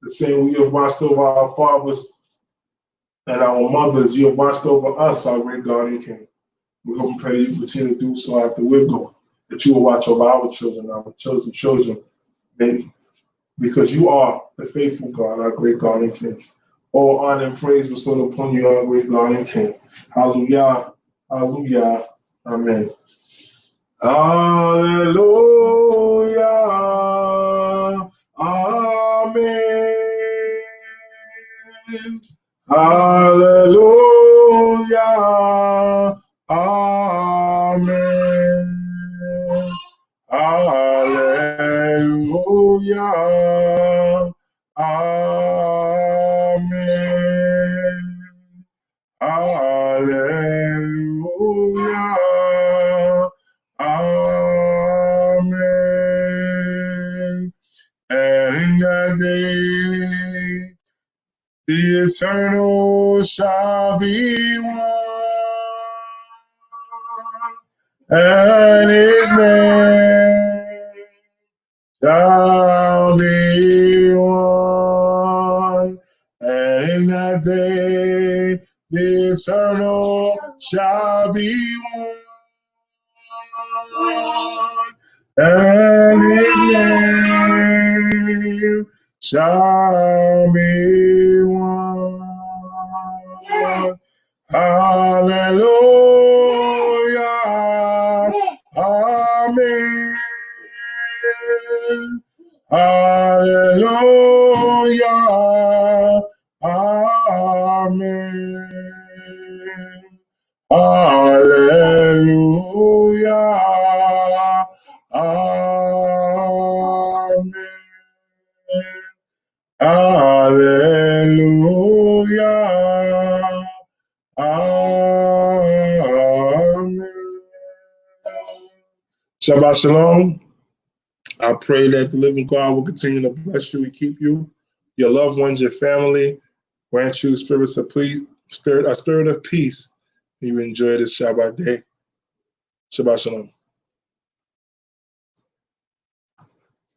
the same way you have watched over our fathers and our mothers, you have watched over us, our great God and King. We hope and pray that you continue to do so after we're gone, that you will watch over our children, our children's children, because you are the faithful God, our great God and King. All honor and praise bestowed upon you, our great God and King. Hallelujah, hallelujah, amen. Hallelujah, amen. Hallelujah, amen. Hallelujah, amen. Hallelujah, amen. And in that day, the eternal shall be one, and his name shall be one. And in that day, the eternal shall be one, and his name shall be one. Hallelujah, amen. Hallelujah, amen. Hallelujah, amen. Hallelujah, amen. Shabbat shalom. I pray that the living God will continue to bless you and keep you, your loved ones, your family, grant you spirits of peace, a spirit of peace, and you enjoy this Shabbat day. Shabbat shalom.